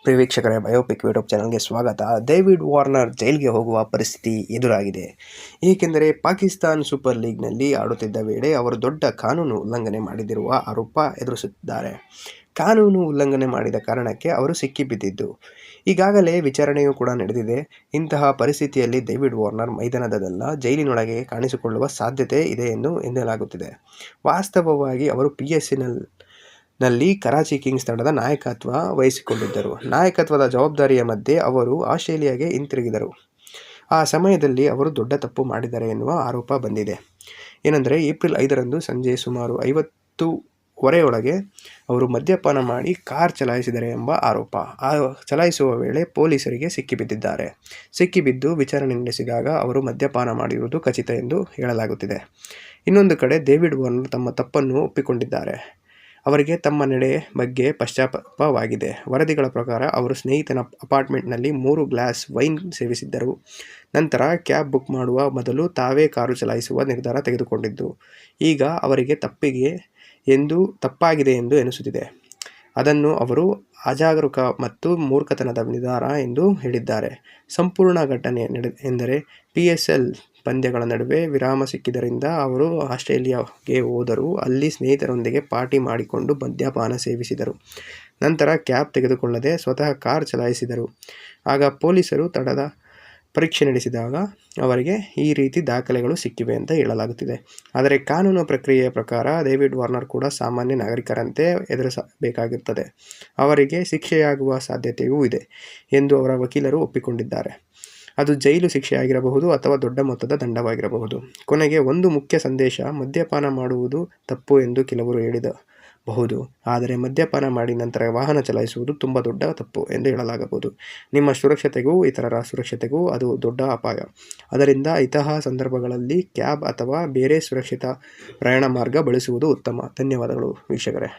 ಪ್ರಿಯ ವೀಕ್ಷಕರೇ, biopic YouTube ಚಾನಲ್ಗೆ ಸ್ವಾಗತ. ಡೇವಿಡ್ ವಾರ್ನರ್ ಜೈಲಿಗೆ ಹೋಗುವ ಪರಿಸ್ಥಿತಿ ಎದುರಾಗಿದೆ. ಏಕೆಂದರೆ ಪಾಕಿಸ್ತಾನ್ ಸೂಪರ್ ಲೀಗ್ನಲ್ಲಿ ಆಡುತ್ತಿದ್ದ ವೇಳೆ ಅವರು ದೊಡ್ಡ ಕಾನೂನು ಉಲ್ಲಂಘನೆ ಮಾಡಿದಿರುವ ಆರೋಪ ಎದುರಿಸುತ್ತಿದ್ದಾರೆ. ಕಾನೂನು ಉಲ್ಲಂಘನೆ ಮಾಡಿದ ಕಾರಣಕ್ಕೆ ಅವರು ಸಿಕ್ಕಿಬಿದ್ದಿದ್ದು ಈಗಾಗಲೇ ವಿಚಾರಣೆಯೂ ಕೂಡ ನಡೆದಿದೆ. ಇಂತಹ ಪರಿಸ್ಥಿತಿಯಲ್ಲಿ ಡೇವಿಡ್ ವಾರ್ನರ್ ಮೈದಾನದಲ್ಲ, ಜೈಲಿನೊಳಗೆ ಕಾಣಿಸಿಕೊಳ್ಳುವ ಸಾಧ್ಯತೆ ಇದೆ ಎಂದು ಎನ್ನಲಾಗುತ್ತಿದೆ. ವಾಸ್ತವವಾಗಿ ಅವರು ನಲ್ಲಿ ಕರಾಚಿ ಕಿಂಗ್ಸ್ ತಂಡದ ನಾಯಕತ್ವ ವಹಿಸಿಕೊಂಡಿದ್ದರು. ನಾಯಕತ್ವದ ಜವಾಬ್ದಾರಿಯ ಮಧ್ಯೆ ಅವರು ಆಸ್ಟ್ರೇಲಿಯಾಗೆ ಹಿಂತಿರುಗಿದರು. ಆ ಸಮಯದಲ್ಲಿ ಅವರು ದೊಡ್ಡ ತಪ್ಪು ಮಾಡಿದ್ದಾರೆ ಎನ್ನುವ ಆರೋಪ ಬಂದಿದೆ. ಏನೆಂದರೆ, ಏಪ್ರಿಲ್ 5ರಂದು ಸಂಜೆ ಸುಮಾರು 50 ಅವರು ಮದ್ಯಪಾನ ಮಾಡಿ ಕಾರ್ ಚಲಾಯಿಸಿದ್ದಾರೆ ಎಂಬ ಆರೋಪ. ಚಲಾಯಿಸುವ ವೇಳೆ ಪೊಲೀಸರಿಗೆ ಸಿಕ್ಕಿಬಿದ್ದು ವಿಚಾರಣೆ ನಡೆಸಿದಾಗ ಅವರು ಮದ್ಯಪಾನ ಮಾಡಿರುವುದು ಖಚಿತ ಎಂದು ಹೇಳಲಾಗುತ್ತಿದೆ. ಇನ್ನೊಂದು ಕಡೆ ಡೇವಿಡ್ ವಾರ್ನರ್ ತಮ್ಮ ತಪ್ಪನ್ನು ಒಪ್ಪಿಕೊಂಡಿದ್ದಾರೆ. ಅವರಿಗೆ ತಮ್ಮ ನಡೆ ಬಗ್ಗೆ ಪಶ್ಚಾತ್ತಾಪವಾಗಿದೆ. ವರದಿಗಳ ಪ್ರಕಾರ ಅವರು ಸ್ನೇಹಿತನ ಅಪಾರ್ಟ್ಮೆಂಟ್ನಲ್ಲಿ 3 ಗ್ಲಾಸ್ ವೈನ್ ಸೇವಿಸಿದ್ದರು. ನಂತರ ಕ್ಯಾಬ್ ಬುಕ್ ಮಾಡುವ ಮೊದಲು ತಾವೇ ಕಾರು ಚಲಾಯಿಸುವ ನಿರ್ಧಾರ ತೆಗೆದುಕೊಂಡಿದ್ದು ಈಗ ಅವರಿಗೆ ತಪ್ಪಾಗಿದೆ ಎಂದು ಎನಿಸುತ್ತಿದೆ. ಅದನ್ನು ಅವರು ಅಜಾಗರೂಕ ಮತ್ತು ಮೂರ್ಖತನದ ನಿರ್ಧಾರ ಎಂದು ಹೇಳಿದ್ದಾರೆ. ಸಂಪೂರ್ಣ ಘಟನೆ ಎಂದರೆ PSL ಪಂದ್ಯಗಳ ನಡುವೆ ವಿರಾಮ ಸಿಕ್ಕಿದ್ದರಿಂದ ಅವರು ಆಸ್ಟ್ರೇಲಿಯಾಗೆ ಹೋದರು. ಅಲ್ಲಿ ಸ್ನೇಹಿತರೊಂದಿಗೆ ಪಾರ್ಟಿ ಮಾಡಿಕೊಂಡು ಮದ್ಯಪಾನ ಸೇವಿಸಿದರು. ನಂತರ ಕ್ಯಾಬ್ ತೆಗೆದುಕೊಳ್ಳದೆ ಸ್ವತಃ ಕಾರ್ ಚಲಾಯಿಸಿದರು. ಆಗ ಪೊಲೀಸರು ತಡದ ಪರೀಕ್ಷೆ ನಡೆಸಿದಾಗ ಅವರಿಗೆ ಈ ರೀತಿ ದಾಖಲೆಗಳು ಸಿಕ್ಕಿವೆ ಅಂತ ಹೇಳಲಾಗುತ್ತಿದೆ. ಆದರೆ ಕಾನೂನು ಪ್ರಕ್ರಿಯೆಯ ಪ್ರಕಾರ ಡೇವಿಡ್ ವಾರ್ನರ್ ಕೂಡ ಸಾಮಾನ್ಯ ನಾಗರಿಕರಂತೆ ಎದುರಿಸಬೇಕಾಗುತ್ತದೆ. ಅವರಿಗೆ ಶಿಕ್ಷೆಯಾಗುವ ಸಾಧ್ಯತೆಯೂ ಇದೆ ಎಂದು ಅವರ ವಕೀಲರು ಒಪ್ಪಿಕೊಂಡಿದ್ದಾರೆ. ಅದು ಜೈಲು ಶಿಕ್ಷೆಯಾಗಿರಬಹುದು ಅಥವಾ ದೊಡ್ಡ ಮೊತ್ತದ ದಂಡವಾಗಿರಬಹುದು. ಕೊನೆಗೆ ಒಂದು ಮುಖ್ಯ ಸಂದೇಶ: ಮದ್ಯಪಾನ ಮಾಡುವುದು ತಪ್ಪು ಎಂದು ಕೆಲವರು ಹೇಳಬಹುದು, ಆದರೆ ಮದ್ಯಪಾನ ಮಾಡಿ ನಂತರ ವಾಹನ ಚಲಾಯಿಸುವುದು ತುಂಬ ದೊಡ್ಡ ತಪ್ಪು ಎಂದು ಹೇಳಲಾಗಬಹುದು. ನಿಮ್ಮ ಸುರಕ್ಷತೆಗೂ ಇತರರ ಸುರಕ್ಷತೆಗೂ ಅದು ದೊಡ್ಡ ಅಪಾಯ. ಆದ್ದರಿಂದ ಇಂತಹ ಸಂದರ್ಭಗಳಲ್ಲಿ ಕ್ಯಾಬ್ ಅಥವಾ ಬೇರೆ ಸುರಕ್ಷಿತ ಪ್ರಯಾಣ ಮಾರ್ಗ ಬಳಸುವುದು ಉತ್ತಮ. ಧನ್ಯವಾದಗಳು ವೀಕ್ಷಕರೇ.